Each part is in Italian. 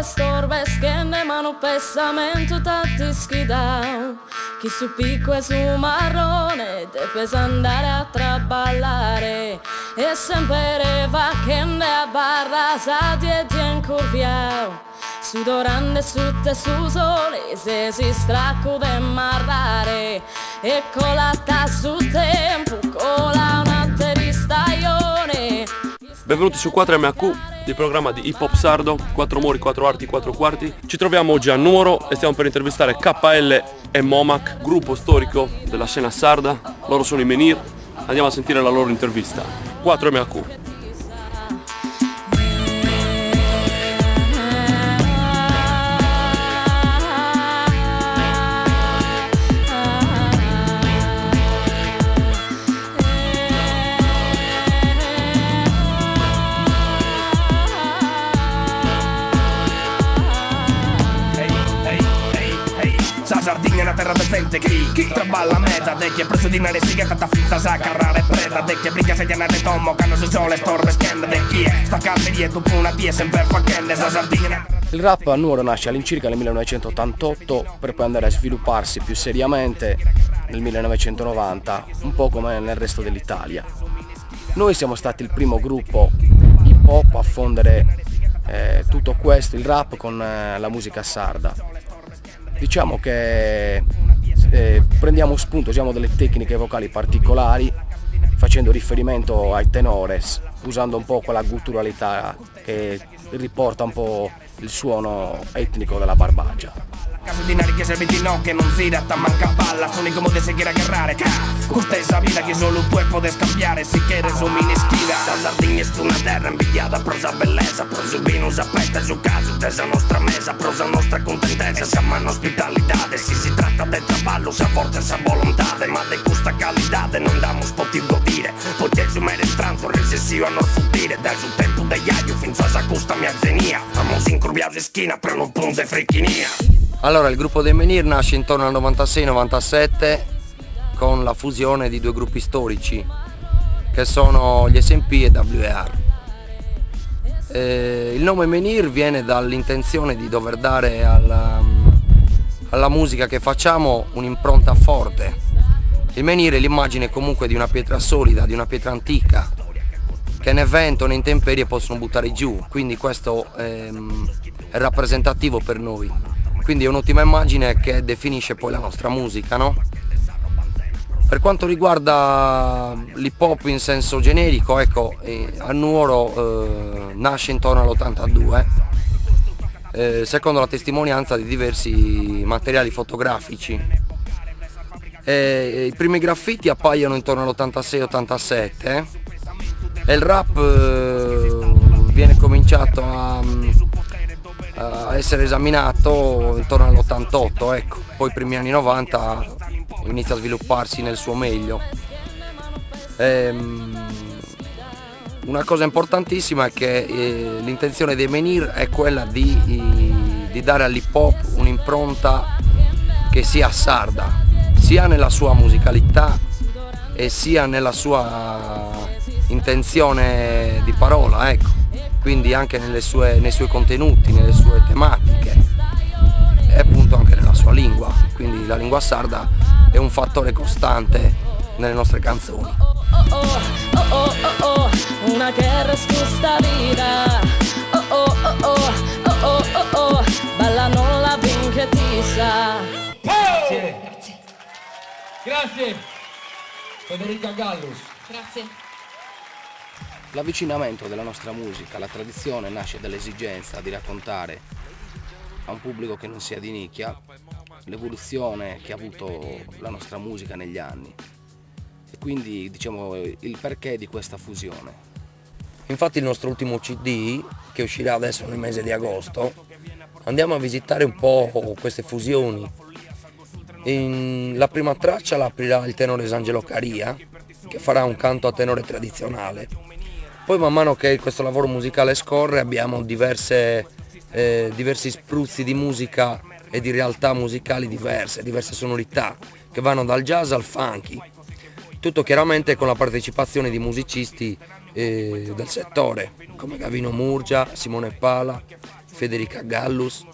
storbe scende ma non pesamento tanti schidao. Chi su picco e su marrone te pesa andare a traballare. E sempre va che ne a barra sa dietro in curviao. Sudorande su te su sole se si stracco de marrare. E colata su tempo cola una teristaione. Benvenuti su 4MAQ, il programma di hip hop sardo, 4 umori, 4 arti, 4 quarti. Ci troviamo oggi a Nuoro e stiamo per intervistare KL e Momac, gruppo storico della scena sarda. Loro sono i Menhir. Andiamo a sentire la loro intervista. 4MAQ. Sardegna è una terra decente, chi traballa a meta, de che preso di nare sigata ta fissa sa carrare preda, de che briga se gianate tomo, cano su sole storbe scende, de chi è, sta carne dietro una die sempre fa kende, sa Sardegna. Il rap a Nuoro nasce all'incirca nel 1988 per poi andare a svilupparsi più seriamente nel 1990, un po' come nel resto dell'Italia. Noi siamo stati il primo gruppo hip hop a fondere tutto questo, il rap, con la musica sarda. Diciamo che prendiamo spunto, usiamo delle tecniche vocali particolari, facendo riferimento ai tenores, usando un po' quella gutturalità che riporta un po' il suono etnico della Barbagia. Caso di nari che serve di no, che non si ratta manca balla, sono come de seguire a guerrare, con stessa vita che solo tu puoi scambiare, si che resumi in schida. La Sardegna è una terra invidiata, prosa bellezza, prosubino sapete su caso, tesa nostra mesa, prosa nostra contentezza, siamo in ospitalità, si tratta del traballo, sa forza e sa volontà, ma de questa qualità non damo poter godire, poter sumere stranzo, recessivo a non fuggire, dal suo tempo degli aglio, fin sa custa mia zenia, amos incurviato in schina, per non punte frecchinia. Allora, il gruppo dei Menhir nasce intorno al 96-97 con la fusione di due gruppi storici che sono gli SMP e WR. Il nome Menhir viene dall'intenzione di dover dare alla musica che facciamo un'impronta forte. Il menhir è l'immagine comunque di una pietra solida, di una pietra antica che né vento né intemperie possono buttare giù, quindi questo è rappresentativo per noi. Quindi è un'ottima immagine che definisce poi la nostra musica, no? Per quanto riguarda l'hip hop in senso generico, ecco, a Nuoro nasce intorno all'82, secondo la testimonianza di diversi materiali fotografici. I primi graffiti appaiono intorno all'86-87 e il rap viene cominciato a essere esaminato intorno all'88, ecco. Poi i primi anni 90 inizia a svilupparsi nel suo meglio. Una cosa importantissima è che l'intenzione dei Menhir è quella di dare all'hip hop un'impronta che sia sarda, sia nella sua musicalità e sia nella sua intenzione di parola, ecco. Quindi anche nei suoi contenuti, nelle sue tematiche e appunto anche nella sua lingua. Quindi la lingua sarda è un fattore costante nelle nostre canzoni. Una guerra su sta vita. Balla non la vinche ti sa. Grazie. Federica Gallus. Grazie. L'avvicinamento della nostra musica alla tradizione nasce dall'esigenza di raccontare a un pubblico che non sia di nicchia l'evoluzione che ha avuto la nostra musica negli anni e quindi diciamo il perché di questa fusione. Infatti il nostro ultimo CD, che uscirà adesso nel mese di agosto, andiamo a visitare un po' queste fusioni. La prima traccia la aprirà il tenore Esangelo Caria, che farà un canto a tenore tradizionale. Poi man mano che questo lavoro musicale scorre abbiamo diversi spruzzi di musica e di realtà musicali diverse sonorità che vanno dal jazz al funky. Tutto chiaramente con la partecipazione di musicisti del settore come Gavino Murgia, Simone Pala, Federica Gallus,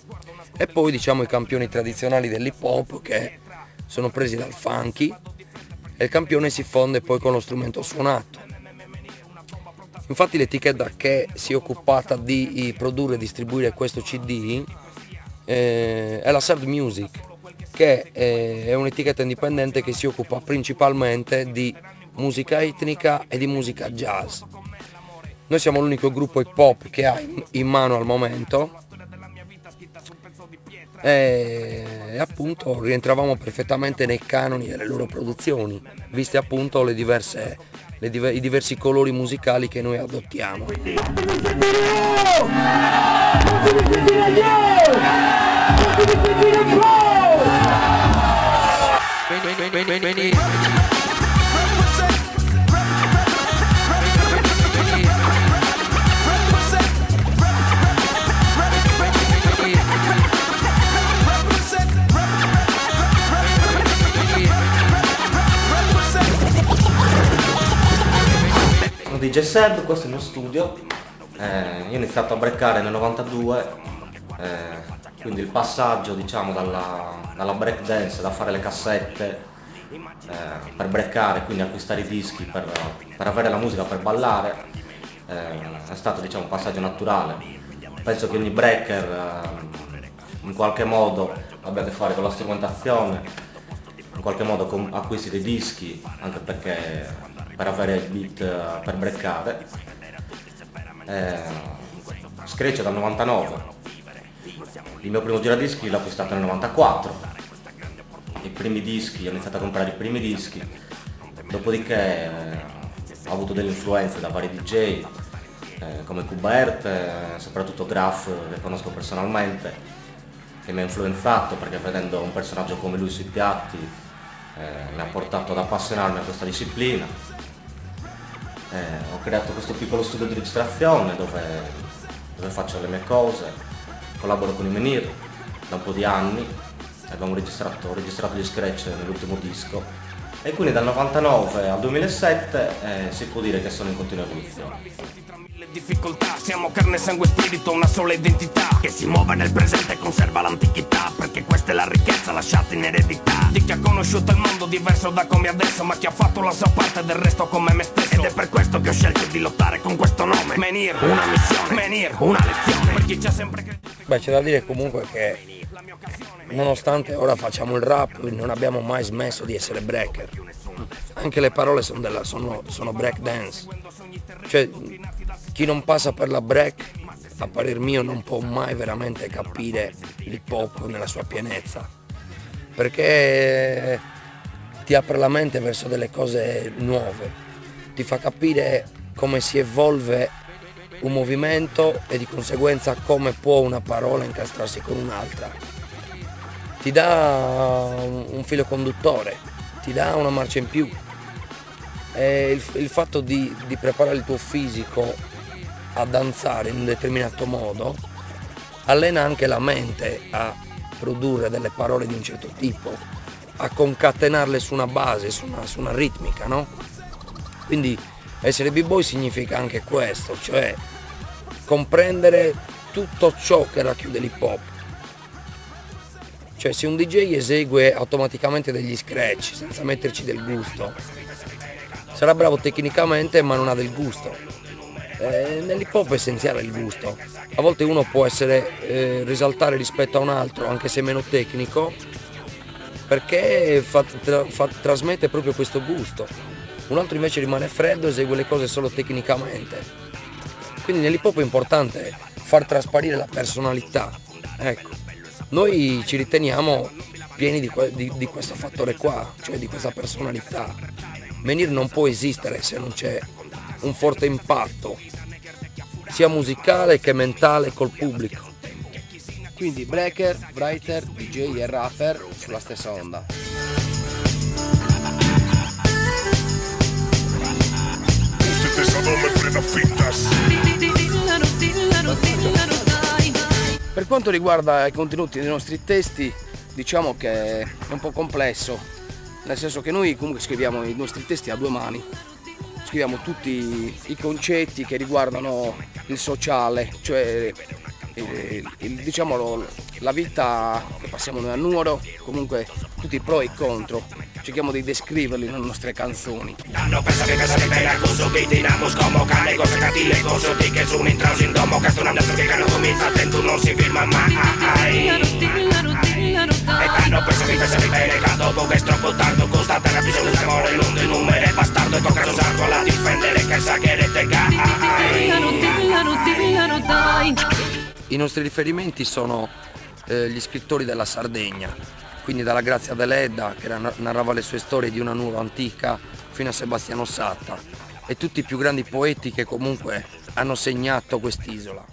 e poi diciamo i campioni tradizionali dell'hip hop che sono presi dal funky, e il campione si fonde poi con lo strumento suonato. Infatti l'etichetta che si è occupata di produrre e distribuire questo CD è la Sard Music, che è un'etichetta indipendente che si occupa principalmente di musica etnica e di musica jazz. Noi siamo l'unico gruppo hip hop che ha in mano al momento e appunto rientravamo perfettamente nei canoni delle loro produzioni, viste appunto i diversi colori musicali che noi adottiamo. Sono DJ Seb, questo è il mio studio. Io ho iniziato a breakare nel 92, quindi il passaggio diciamo dalla break dance, da fare le cassette per breakare, quindi acquistare i dischi per avere la musica per ballare, è stato diciamo un passaggio naturale. Penso che ogni breaker in qualche modo abbia a che fare con la strumentazione, in qualche modo acquisti dei dischi, anche perché per avere il beat per breakare. Scratch è dal 99, il mio primo giradischi l'ho acquistato nel 94, i primi dischi, ho iniziato a comprare i primi dischi, dopodiché ho avuto delle influenze da vari DJ come Kubert, soprattutto Graf, che conosco personalmente, che mi ha influenzato perché vedendo un personaggio come lui sui piatti mi ha portato ad appassionarmi a questa disciplina. Ho creato questo piccolo studio di registrazione dove faccio le mie cose, collaboro con i Menhir da un po' di anni, ho registrato gli scratch nell'ultimo disco e quindi dal 99 al 2007 si può dire che sono in continua evoluzione. Difficoltà, siamo carne, sangue e spirito, una sola identità che si muove nel presente e conserva l'antichità, perché questa è la ricchezza lasciata in eredità di chi ha conosciuto il mondo diverso da come adesso, ma chi ha fatto la sua parte del resto come me stesso. Ed è per questo che ho scelto di lottare con questo nome. Menhir, una missione, Menhir, una lezione, per chi ci ha sempre creduto. Beh, c'è da dire comunque che nonostante ora facciamo il rap, non abbiamo mai smesso di essere breaker. Anche le parole sono break dance. Cioè, chi non passa per la break, a parer mio, non può mai veramente capire l'hip hop nella sua pienezza, perché ti apre la mente verso delle cose nuove, ti fa capire come si evolve un movimento e di conseguenza come può una parola incastrarsi con un'altra. Ti dà un filo conduttore, ti dà una marcia in più. E il fatto di preparare il tuo fisico a danzare in un determinato modo allena anche la mente a produrre delle parole di un certo tipo, a concatenarle su una base, su una ritmica, no? Quindi essere b-boy significa anche questo, cioè comprendere tutto ciò che racchiude l'hip hop. Cioè se un DJ esegue automaticamente degli scratch senza metterci del gusto, sarà bravo tecnicamente ma non ha del gusto. Nell'hip hop è essenziale il gusto. A volte uno può risaltare rispetto a un altro anche se meno tecnico, perché trasmette proprio questo gusto. Un altro invece rimane freddo, esegue le cose solo tecnicamente. Quindi nell'hip hop è importante far trasparire la personalità. Ecco, noi ci riteniamo pieni di questo fattore qua, cioè di questa personalità. Menhir non può esistere se non c'è un forte impatto sia musicale che mentale col pubblico. Quindi breaker, writer, DJ e rapper sulla stessa onda. Per quanto riguarda i contenuti dei nostri testi, diciamo che è un po' complesso, nel senso che noi comunque scriviamo i nostri testi a due mani. Scriviamo tutti i concetti che riguardano il sociale, cioè diciamo la vita che passiamo noi a Nuoro, comunque tutti i pro e i contro, cerchiamo di descriverli nelle nostre canzoni. Danno pensami bene così che tiramos como cane cose cattive cose di che sono intrausi in domo che sono che non comincia attento non si firma mai e danno pensami bene che dopo che è troppo tardi costa terra bisogna di amore non di numero è bastardo e tocca usarlo alla difendere che sa che te I nostri riferimenti sono gli scrittori della Sardegna, quindi dalla Grazia Deledda che narrava le sue storie di una Nuoro antica fino a Sebastiano Satta e tutti i più grandi poeti che comunque hanno segnato quest'isola.